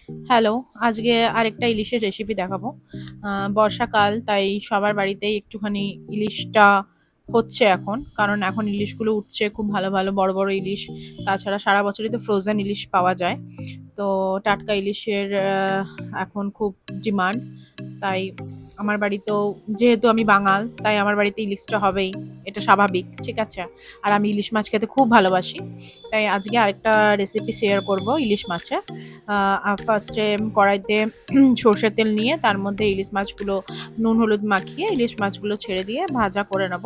Hello, আজকে আরেকটা ইলিশের রেসিপি দেখাবো। বর্ষাকাল তাই সবার বাড়িতেই একটুখানি ইলিশটা হচ্ছে এখন। কারণ এখন ইলিশগুলো উঠছে খুব ভালো, ভালো বড়, বড় ইলিশ। তাছাড়া সারা বছরই তো ফ্রোজেন ইলিশ পাওয়া যায়। তো টাটকা ইলিশের এখন খুব ডিমান্ড। তাই আমার বাড়িতেও যেহেতু আমি বাঙাল, তাই আমার বাড়িতে ইলিশটা হবেই। এটা স্বাভাবিক, ঠিক আছে? আর আমি ইলিশ মাছ খেতে খুব ভালোবাসি। তাই আজকে আরেকটা রেসিপি শেয়ার করব ইলিশ মাছের। ফার্স্টে কড়াইতে সর্ষের তেল নিয়ে তার মধ্যে ইলিশ মাছগুলো নুন হলুদ মাখিয়ে ইলিশ মাছগুলো ছেড়ে দিয়ে ভাজা করে নেব।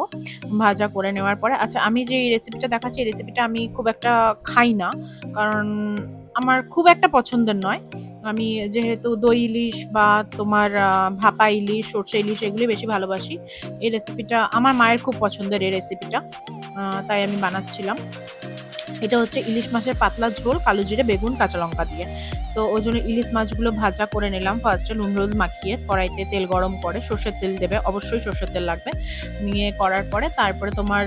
ভাজা করে নেওয়ার পরে আচ্ছা আমি যে এই রেসিপিটা দেখাচ্ছি এই রেসিপিটা আমি খুব একটা খাই না। কারণ আমার খুব একটা পছন্দের নয়। আমি যেহেতু দই ইলিশ বা তোমার ভাপা ইলিশ, সর্ষে ইলিশ এগুলি বেশি ভালোবাসি। এই রেসিপিটা আমার মায়ের খুব পছন্দের এই রেসিপিটা। তাই আমি বানাচ্ছিলাম। এটা হচ্ছে ইলিশ মাছের পাতলা ঝোল কালো জিরে বেগুন কাঁচা লঙ্কা দিয়ে। তো ওই জন্য ইলিশ মাছগুলো ভাজা করে নিলাম ফার্স্টে নুন হলুদ মাখিয়ে কড়াইতে তেল গরম করে সর্ষের তেল দেবে, অবশ্যই সর্ষের তেল লাগবে। নিয়ে করার পরে তারপরে তোমার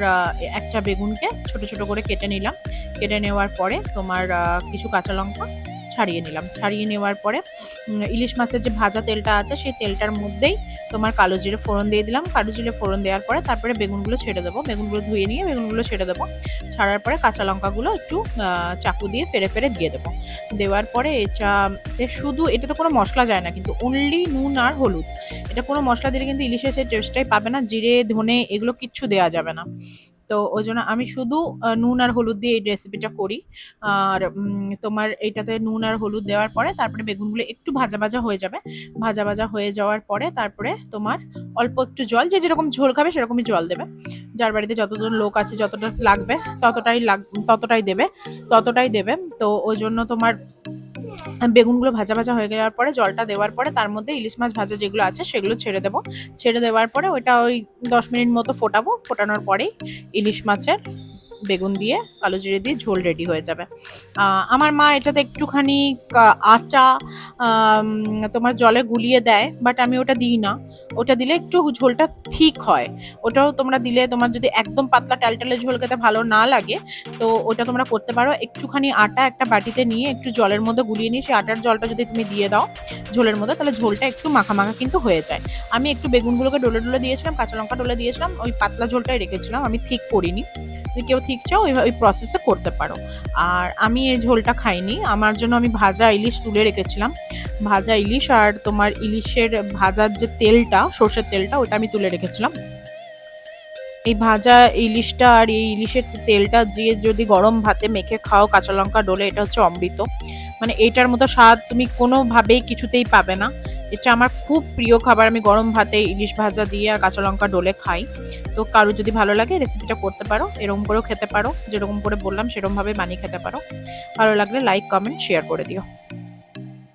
একটা বেগুনকে ছোট ছোট করে কেটে নিলাম। কেটে নেওয়ার পরে তোমার কিছু কাঁচা লঙ্কা ছাড়িয়ে নিলাম। ছাড়িয়ে নেওয়ার পরে ইলিশ মাছের যে ভাজা তেলটা আছে সেই তেলটার মধ্যেই তোমার কালো জিরে ফোড়ন দিয়ে দিলাম। কালো জিরে ফোড়ন দেওয়ার পরে তারপরে বেগুনগুলো ছেড়ে দেবো। বেগুনগুলো ধুয়ে নিয়ে বেগুনগুলো ছেড়ে দেবো। ছাড়ার পরে কাঁচা লঙ্কাগুলো একটু চাকু দিয়ে ফেরে ফেরে দিয়ে দেবো। দেওয়ার পরে এটাতে শুধু এটাতে কোনো মশলা যায় না, কিন্তু অনলি নুন আর হলুদ। এটা কোনো মশলা দিলে কিন্তু ইলিশের সেই টেস্টটাই পাবে না। জিরে ধনে এগুলো কিচ্ছু দেওয়া যাবে না। তো ওই জন্য আমি শুধু নুন আর হলুদ দিয়ে এই রেসিপিটা করি। আর তোমার এইটাতে নুন আর হলুদ দেওয়ার পরে তারপরে বেগুনগুলো একটু ভাজা ভাজা হয়ে যাবে। ভাজা ভাজা হয়ে যাওয়ার পরে তারপরে তোমার অল্প একটু জল, যে যেরকম ঝোল খাবে সেরকমই জল দেবে। যার বাড়িতে যতজন লোক আছে যতটা লাগবে ততটাই দেবে, ততটাই দেবে। তো ওই জন্য তোমার বেগুনগুলো ভাজা ভাজা হয়ে যাওয়ার পরে জলটা দেওয়ার পরে তার মধ্যে ইলিশ মাছ ভাজা যেগুলো আছে সেগুলো ছেড়ে দেবো। ছেড়ে দেওয়ার পরে ওইটা ওই 10 মিনিট মতো ফোটাবো। ফোটানোর পরেই ইলিশ মাছের বেগুন দিয়ে কালো জিরে দিয়ে ঝোল রেডি হয়ে যাবে। আমার মা এটাতে একটুখানি আটা তোমার জলে গুলিয়ে দেয়, বাট আমি ওটা দিই না। ওটা দিলে একটু ঝোলটা ঠিক হয়। ওটাও তোমরা দিলে, তোমার যদি একদম পাতলা টালটালে ঝোল খেতে ভালো না লাগে তো ওটা তোমরা করতে পারো। একটুখানি আটা একটা বাটিতে নিয়ে একটু জলের মধ্যে গুলিয়ে নিয়ে সেই আটার জলটা যদি তুমি দিয়ে দাও ঝোলের মধ্যে, তাহলে ঝোলটা একটু মাখা মাখা কিন্তু হয়ে যায়। আমি একটু বেগুনগুলোকে ডলে ডলে দিয়েছিলাম, কাঁচা লঙ্কা ডলে দিয়েছিলাম, ওই পাতলা ঝোলটাই রেখেছিলাম, আমি ঠিক করিনি। যদি কেউ ঠিক চাও ওই প্রসেসে করতে পারো। আর আমি এই ঝোলটা খাইনি, আমার জন্য আমি ভাজা ইলিশ তুলে রেখেছিলাম। ভাজা ইলিশ আর তোমার ইলিশের ভাজার যে তেলটা সর্ষের তেলটা ওটা আমি তুলে রেখেছিলাম। এই ভাজা ইলিশটা আর এই ইলিশের তেলটা দিয়ে যদি গরম ভাতে মেখে খাও কাঁচা লঙ্কা ডলে, এটা হচ্ছে অমৃত। মানে এইটার মতো স্বাদ তুমি কোনোভাবেই কিছুতেই পাবে না। এটা আমার খুব প্রিয় খাবার, আমি গরম ভাতে ইলিশ ভাজা দিয়ে আর কাঁচা লঙ্কা ডলে খাই। তো কারো যদি ভালো লাগে রেসিপিটা করতে পারো, এরকম করেও খেতে পারো, যেরকম করে বললাম সেরকমভাবে বানিয়ে খেতে পারো। ভালো লাগলে লাইক কমেন্ট শেয়ার করে দিও।